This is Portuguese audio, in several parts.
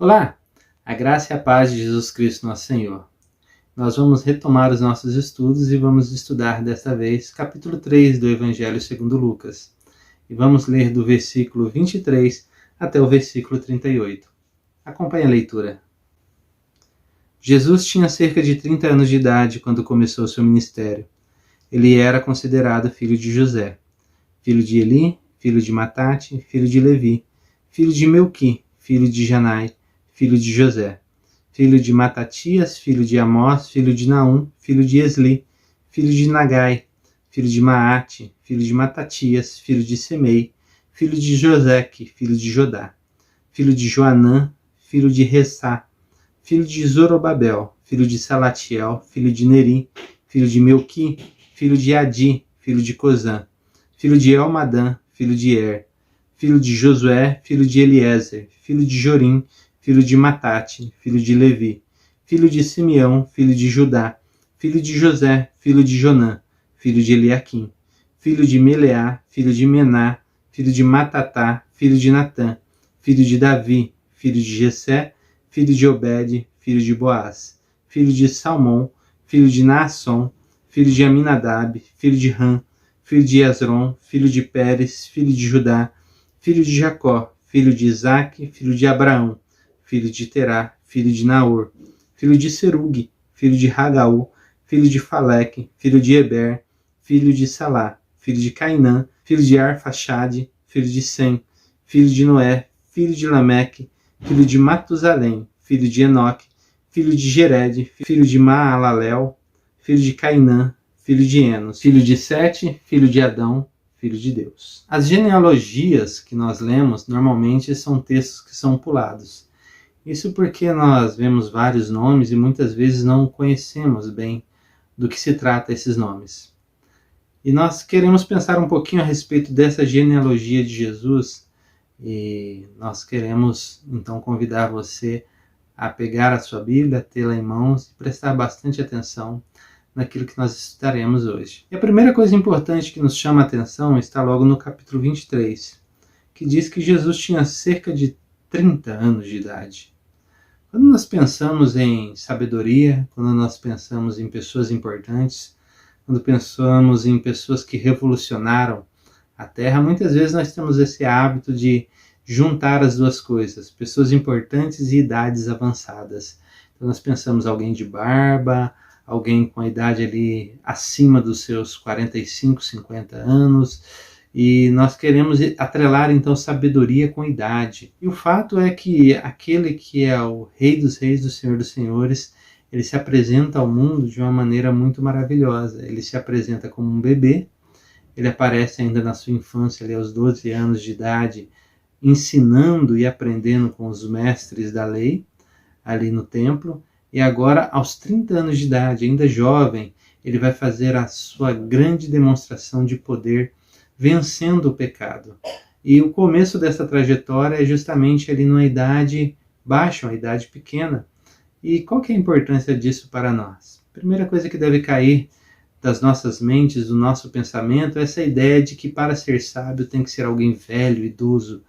Olá, a graça e a paz de Jesus Cristo nosso Senhor. Nós vamos retomar os nossos estudos e vamos estudar desta vez capítulo 3 do Evangelho segundo Lucas. E vamos ler do versículo 23 até o versículo 38. Acompanhe a leitura. Jesus tinha cerca de 30 anos de idade quando começou seu ministério. Ele era considerado filho de José, filho de Eli, filho de Matate, filho de Levi, filho de Melqui, filho de Janai, filho de José, filho de Matatias, filho de Amós, filho de Naum, filho de Esli, filho de Nagai, filho de Maate, filho de Matatias, filho de Semei, filho de Joseque, filho de Jodá, filho de Joanã, filho de Ressá, filho de Zorobabel, filho de Salatiel, filho de Neri, filho de Melqui, filho de Adi, filho de Cozã, filho de Elmadã, filho de Er, filho de Josué, filho de Eliezer, filho de Jorim, filho de Matate, filho de Levi, filho de Simeão, filho de Judá, filho de José, filho de Jonã, filho de Eliaquim, filho de Meleá, filho de Mená, filho de Matatá, filho de Natã, filho de Davi, filho de Jessé, filho de Obed, filho de Boaz, filho de Salmão, filho de Naasson, filho de Aminadab, filho de Ram, filho de Esrom, filho de Pérez, filho de Judá, filho de Jacó, filho de Isaque, filho de Abraão, filho de Terá, filho de Naor, filho de Serugue, filho de Ragaú, filho de Faleque, filho de Eber, filho de Salá, filho de Cainã, filho de Arfaxade, filho de Sem, filho de Noé, filho de Lameque, filho de Matusalém, filho de Enoque, filho de Jered, filho de Maalalel, filho de Cainã, filho de Enos, filho de Sete, filho de Adão, filho de Deus. As genealogias que nós lemos normalmente são textos que são pulados. Isso porque nós vemos vários nomes e muitas vezes não conhecemos bem do que se trata esses nomes. E nós queremos pensar um pouquinho a respeito dessa genealogia de Jesus e nós queremos então convidar você a pegar a sua Bíblia, tê-la em mãos e prestar bastante atenção naquilo que nós estudaremos hoje. E a primeira coisa importante que nos chama a atenção está logo no capítulo 23, que diz que Jesus tinha cerca de 30 anos de idade. Quando nós pensamos em sabedoria, quando nós pensamos em pessoas importantes, quando pensamos em pessoas que revolucionaram a Terra, muitas vezes nós temos esse hábito de juntar as duas coisas, pessoas importantes e idades avançadas. Então nós pensamos alguém de barba, alguém com a idade ali acima dos seus 45, 50 anos, e nós queremos atrelar então sabedoria com idade. E o fato é que aquele que é o Rei dos Reis, do Senhor dos Senhores, ele se apresenta ao mundo de uma maneira muito maravilhosa. Ele se apresenta como um bebê, ele aparece ainda na sua infância, ali aos 12 anos de idade, ensinando e aprendendo com os mestres da lei, ali no templo, e agora aos 30 anos de idade, ainda jovem, ele vai fazer a sua grande demonstração de poder, vencendo o pecado. E o começo dessa trajetória é justamente ali numa idade baixa, uma idade pequena. E qual que é a importância disso para nós? A primeira coisa que deve cair das nossas mentes, do nosso pensamento, é essa ideia de que para ser sábio tem que ser alguém velho, idoso.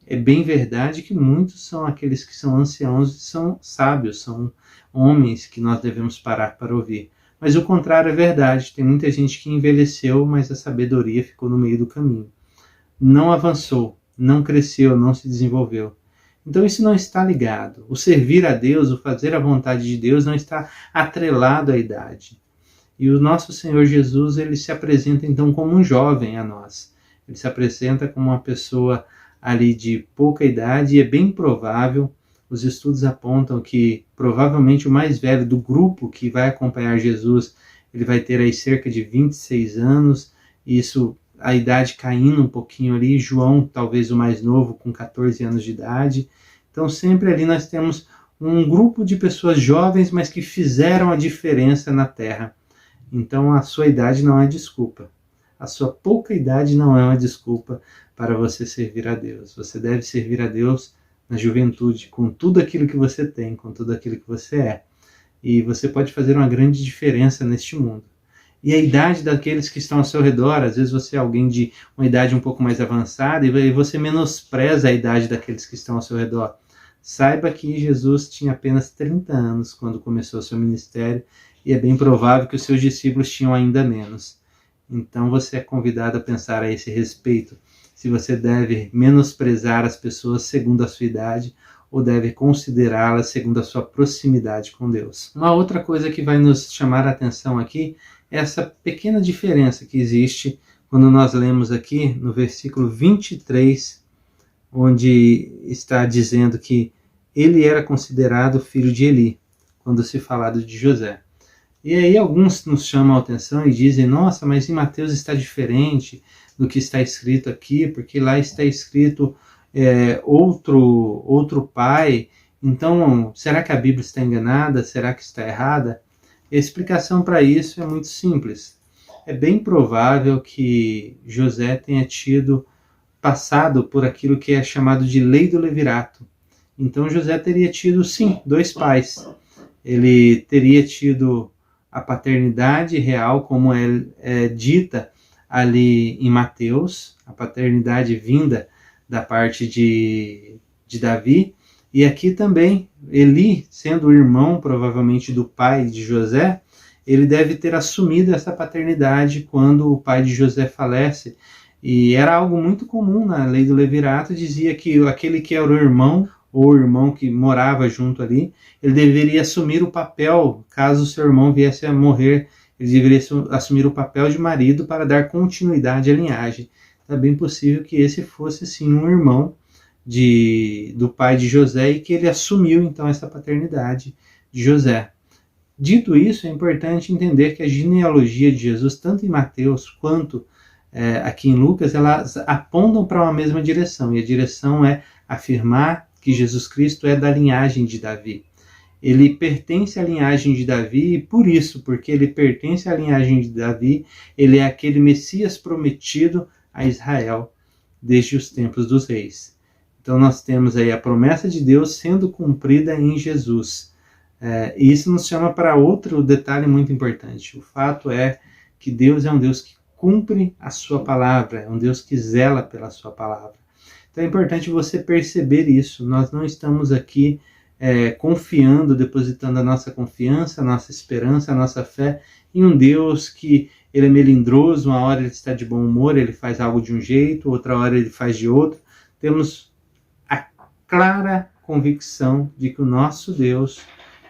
É bem verdade que muitos são aqueles que são anciãos e são sábios, são homens que nós devemos parar para ouvir. Mas o contrário é verdade, tem muita gente que envelheceu, mas a sabedoria ficou no meio do caminho. Não avançou, não cresceu, não se desenvolveu. Então isso não está ligado. O servir a Deus, o fazer a vontade de Deus não está atrelado à idade. E o nosso Senhor Jesus, ele se apresenta então como um jovem a nós. Ele se apresenta como uma pessoa ali de pouca idade e é bem provável, os estudos apontam que provavelmente o mais velho do grupo que vai acompanhar Jesus, ele vai ter aí cerca de 26 anos, isso a idade caindo um pouquinho ali, João talvez o mais novo com 14 anos de idade. Então sempre ali nós temos um grupo de pessoas jovens, mas que fizeram a diferença na Terra. Então a sua idade não é desculpa. A sua pouca idade não é uma desculpa para você servir a Deus. Você deve servir a Deus na juventude, com tudo aquilo que você tem, com tudo aquilo que você é. E você pode fazer uma grande diferença neste mundo. E a idade daqueles que estão ao seu redor, às vezes você é alguém de uma idade um pouco mais avançada e você menospreza a idade daqueles que estão ao seu redor. Saiba que Jesus tinha apenas 30 anos quando começou seu ministério e é bem provável que os seus discípulos tinham ainda menos. Então você é convidado a pensar a esse respeito, se você deve menosprezar as pessoas segundo a sua idade ou deve considerá-las segundo a sua proximidade com Deus. Uma outra coisa que vai nos chamar a atenção aqui é essa pequena diferença que existe quando nós lemos aqui no versículo 23, onde está dizendo que ele era considerado filho de Eli, quando se falado de José. E aí alguns nos chamam a atenção e dizem, nossa, mas em Mateus está diferente do que está escrito aqui, porque lá está escrito outro pai. Então, será que a Bíblia está enganada? Será que está errada? A explicação para isso é muito simples. É bem provável que José tenha passado por aquilo que é chamado de lei do levirato. Então José teria tido, sim, 2 pais. Ele teria tido a paternidade real, como é dita ali em Mateus, a paternidade vinda da parte de Davi, e aqui também Eli, sendo o irmão provavelmente do pai de José, ele deve ter assumido essa paternidade quando o pai de José falece, e era algo muito comum na lei do levirato, dizia que aquele que era o irmão, ou o irmão que morava junto ali, ele deveria assumir o papel, caso o seu irmão viesse a morrer, ele deveria assumir o papel de marido para dar continuidade à linhagem. É bem possível que esse fosse sim um irmão do pai de José e que ele assumiu então essa paternidade de José. Dito isso, é importante entender que a genealogia de Jesus, tanto em Mateus quanto aqui em Lucas, elas apontam para uma mesma direção, e a direção é afirmar que Jesus Cristo é da linhagem de Davi. Ele pertence à linhagem de Davi, e por isso, porque ele pertence à linhagem de Davi, ele é aquele Messias prometido a Israel desde os tempos dos reis. Então nós temos aí a promessa de Deus sendo cumprida em Jesus. E isso nos chama para outro detalhe muito importante. O fato é que Deus é um Deus que cumpre a sua palavra, é um Deus que zela pela sua palavra. Então é importante você perceber isso. Nós não estamos aqui confiando, depositando a nossa confiança, a nossa esperança, a nossa fé em um Deus que ele é melindroso, uma hora ele está de bom humor, ele faz algo de um jeito, outra hora ele faz de outro. Temos a clara convicção de que o nosso Deus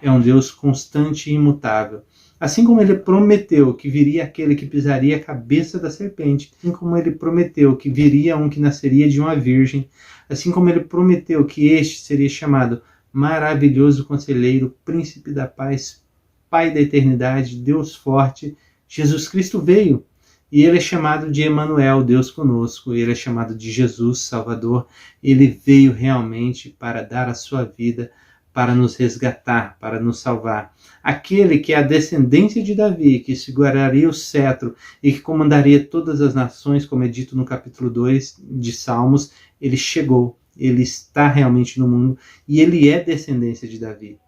é um Deus constante e imutável. Assim como ele prometeu que viria aquele que pisaria a cabeça da serpente, assim como ele prometeu que viria um que nasceria de uma virgem, assim como ele prometeu que este seria chamado Maravilhoso Conselheiro, Príncipe da Paz, Pai da Eternidade, Deus Forte, Jesus Cristo veio. E ele é chamado de Emanuel, Deus conosco. Ele é chamado de Jesus, Salvador. Ele veio realmente para dar a sua vida, para nos resgatar, para nos salvar. Aquele que é a descendência de Davi, que seguraria o cetro e que comandaria todas as nações, como é dito no capítulo 2 de Salmos, ele chegou, ele está realmente no mundo e ele é descendência de Davi.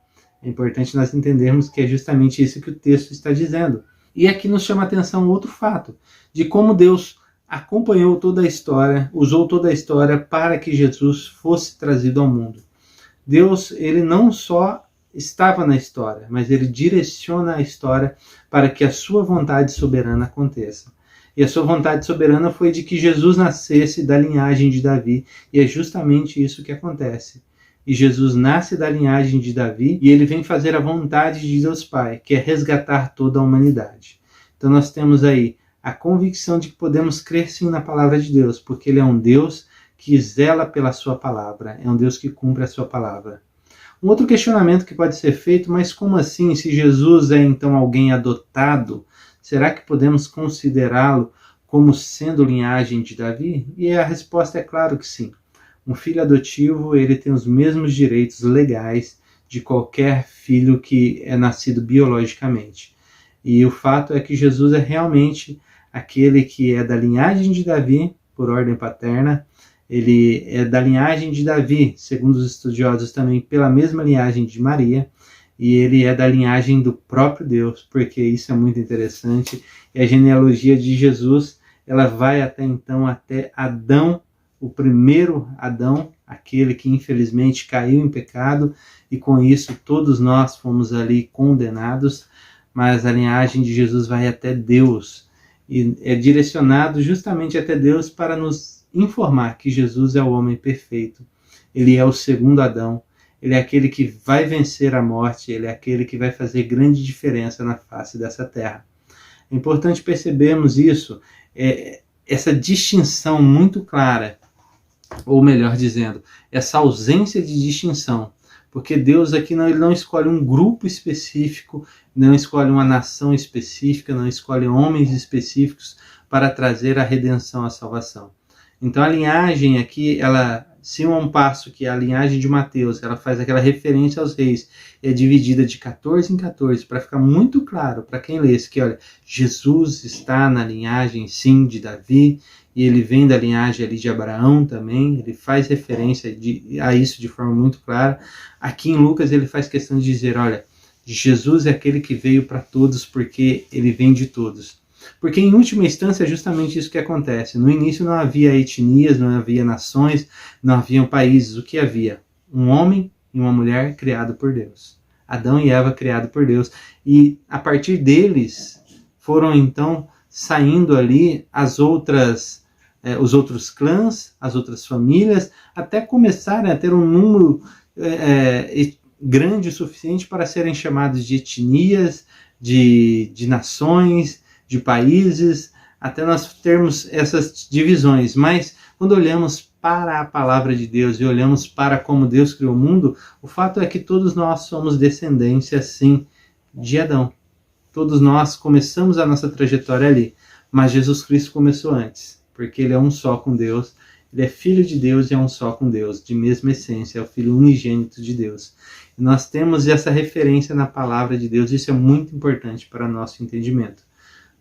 É importante nós entendermos que é justamente isso que o texto está dizendo. E aqui nos chama a atenção outro fato, de como Deus acompanhou toda a história, usou toda a história para que Jesus fosse trazido ao mundo. Deus, ele não só estava na história, mas ele direciona a história para que a sua vontade soberana aconteça. E a sua vontade soberana foi de que Jesus nascesse da linhagem de Davi, e é justamente isso que acontece. E Jesus nasce da linhagem de Davi, e ele vem fazer a vontade de Deus Pai, que é resgatar toda a humanidade. Então nós temos aí a convicção de que podemos crer sim na palavra de Deus, porque ele é um Deus que zela pela sua palavra, é um Deus que cumpre a sua palavra. Um outro questionamento que pode ser feito, mas como assim, se Jesus é então alguém adotado, será que podemos considerá-lo como sendo linhagem de Davi? E a resposta é claro que sim. Um filho adotivo, ele tem os mesmos direitos legais de qualquer filho que é nascido biologicamente. E o fato é que Jesus é realmente aquele que é da linhagem de Davi, por ordem paterna. Ele é da linhagem de Davi, segundo os estudiosos também, pela mesma linhagem de Maria, e ele é da linhagem do próprio Deus, porque isso é muito interessante. E a genealogia de Jesus, ela vai até então, até Adão, o primeiro Adão, aquele que infelizmente caiu em pecado e com isso todos nós fomos ali condenados, mas a linhagem de Jesus vai até Deus e é direcionado justamente até Deus para nos informar que Jesus é o homem perfeito, ele é o segundo Adão, ele é aquele que vai vencer a morte, ele é aquele que vai fazer grande diferença na face dessa terra. É importante percebermos isso, essa distinção muito clara, ou melhor dizendo, essa ausência de distinção, porque Deus aqui ele não escolhe um grupo específico, não escolhe uma nação específica, não escolhe homens específicos para trazer a redenção, a salvação. Então a linhagem aqui, ela, se um passo que é a linhagem de Mateus, ela faz aquela referência aos reis, é dividida de 14 em 14, para ficar muito claro para quem lê isso, que olha, Jesus está na linhagem sim de Davi, e ele vem da linhagem ali de Abraão também, ele faz referência a isso de forma muito clara. Aqui em Lucas ele faz questão de dizer, olha, Jesus é aquele que veio para todos porque ele vem de todos. Porque em última instância é justamente isso que acontece. No início não havia etnias, não havia nações, não haviam países. O que havia? Um homem e uma mulher criado por Deus. Adão e Eva criados por Deus. E a partir deles foram então saindo ali os outros clãs, as outras famílias, até começarem a ter um número grande o suficiente para serem chamados de etnias, de nações, de países, até nós termos essas divisões. Mas quando olhamos para a palavra de Deus e olhamos para como Deus criou o mundo, o fato é que todos nós somos descendência, sim, de Adão. Todos nós começamos a nossa trajetória ali, mas Jesus Cristo começou antes, porque ele é um só com Deus, ele é filho de Deus e é um só com Deus, de mesma essência, é o filho unigênito de Deus. E nós temos essa referência na palavra de Deus, isso é muito importante para nosso entendimento.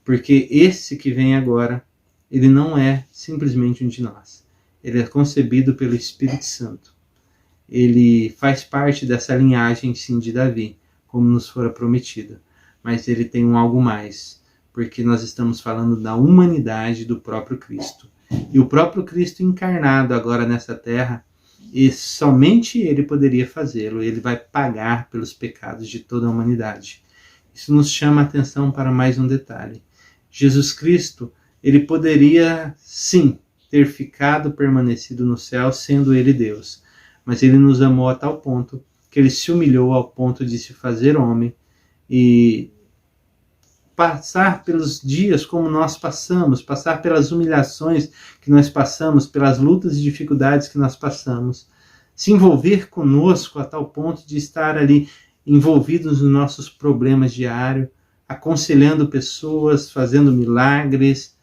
Porque esse que vem agora, ele não é simplesmente um de nós. Ele é concebido pelo Espírito Santo. Ele faz parte dessa linhagem, sim, de Davi, como nos fora prometido. Mas ele tem um algo mais, porque nós estamos falando da humanidade do próprio Cristo. E o próprio Cristo encarnado agora nessa terra, e somente ele poderia fazê-lo. Ele vai pagar pelos pecados de toda a humanidade. Isso nos chama a atenção para mais um detalhe. Jesus Cristo, ele poderia, sim, ter permanecido no céu, sendo ele Deus. Mas ele nos amou a tal ponto, que ele se humilhou ao ponto de se fazer homem e passar pelos dias como nós passamos, passar pelas humilhações que nós passamos, pelas lutas e dificuldades que nós passamos, se envolver conosco a tal ponto de estar ali envolvidos nos nossos problemas diários, aconselhando pessoas, fazendo milagres,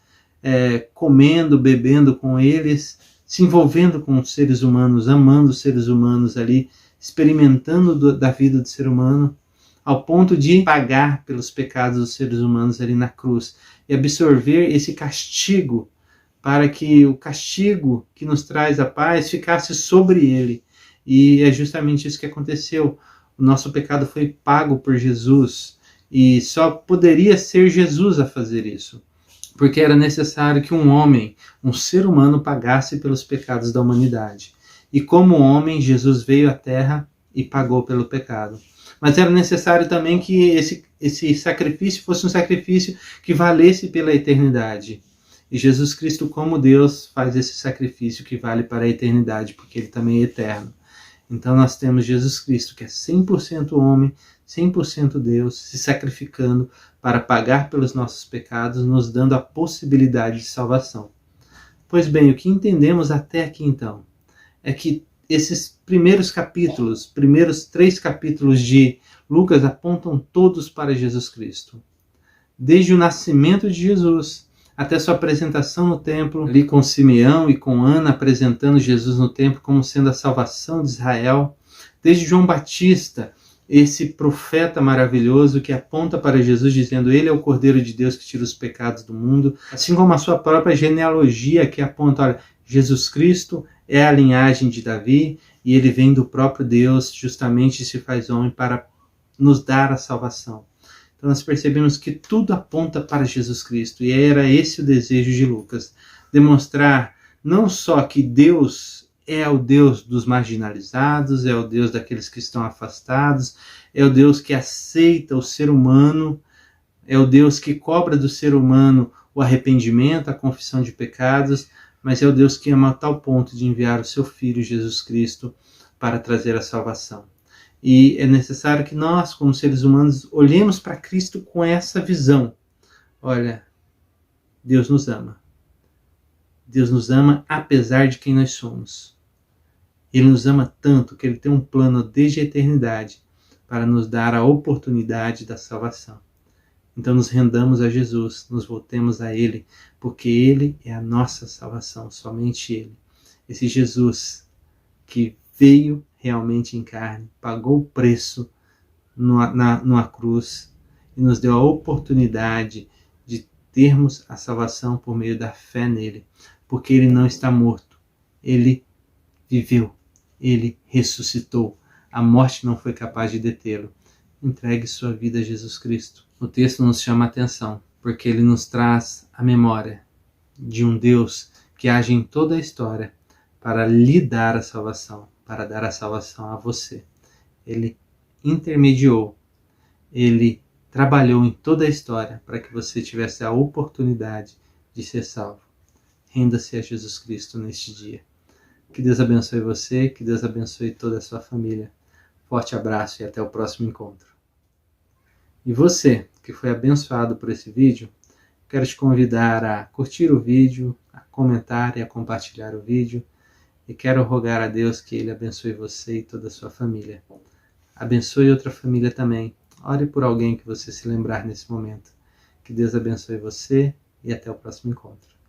comendo, bebendo com eles, se envolvendo com os seres humanos, amando os seres humanos ali, experimentando da vida do ser humano, ao ponto de pagar pelos pecados dos seres humanos ali na cruz e absorver esse castigo, para que o castigo que nos traz a paz ficasse sobre ele. E é justamente isso que aconteceu. O nosso pecado foi pago por Jesus. E só poderia ser Jesus a fazer isso, porque era necessário que um homem, um ser humano, pagasse pelos pecados da humanidade. E como homem, Jesus veio à terra e pagou pelo pecado. Mas era necessário também que esse sacrifício fosse um sacrifício que valesse pela eternidade. E Jesus Cristo, como Deus, faz esse sacrifício que vale para a eternidade, porque ele também é eterno. Então nós temos Jesus Cristo, que é 100% homem, 100% Deus, se sacrificando para pagar pelos nossos pecados, nos dando a possibilidade de salvação. Pois bem, o que entendemos até aqui então, é que esses primeiros 3 capítulos de Lucas apontam todos para Jesus Cristo. Desde o nascimento de Jesus até sua apresentação no templo, ali com Simeão e com Ana, apresentando Jesus no templo como sendo a salvação de Israel. Desde João Batista, esse profeta maravilhoso que aponta para Jesus dizendo ele é o Cordeiro de Deus que tira os pecados do mundo, assim como a sua própria genealogia que aponta, olha, Jesus Cristo é a linhagem de Davi e ele vem do próprio Deus, justamente se faz homem para nos dar a salvação. Então nós percebemos que tudo aponta para Jesus Cristo, e era esse o desejo de Lucas, demonstrar não só que Deus é o Deus dos marginalizados, é o Deus daqueles que estão afastados, é o Deus que aceita o ser humano, é o Deus que cobra do ser humano o arrependimento, a confissão de pecados, mas é o Deus que ama a tal ponto de enviar o seu Filho Jesus Cristo para trazer a salvação. E é necessário que nós, como seres humanos, olhemos para Cristo com essa visão. Olha, Deus nos ama. Deus nos ama apesar de quem nós somos. Ele nos ama tanto que Ele tem um plano desde a eternidade para nos dar a oportunidade da salvação. Então nos rendamos a Jesus, nos voltemos a Ele, porque Ele é a nossa salvação, somente Ele. Esse Jesus que veio realmente em carne, pagou o preço numa cruz e nos deu a oportunidade de termos a salvação por meio da fé nele, porque Ele não está morto, Ele viveu, Ele ressuscitou, a morte não foi capaz de detê-lo. Entregue sua vida a Jesus Cristo. O texto nos chama a atenção, porque ele nos traz a memória de um Deus que age em toda a história para lhe dar a salvação, para dar a salvação a você. Ele intermediou, ele trabalhou em toda a história para que você tivesse a oportunidade de ser salvo. Renda-se a Jesus Cristo neste dia. Que Deus abençoe você, que Deus abençoe toda a sua família. Forte abraço e até o próximo encontro. E você, que foi abençoado por esse vídeo, quero te convidar a curtir o vídeo, a comentar e a compartilhar o vídeo. E quero rogar a Deus que Ele abençoe você e toda a sua família. Abençoe outra família também. Ore por alguém que você se lembrar nesse momento. Que Deus abençoe você e até o próximo encontro.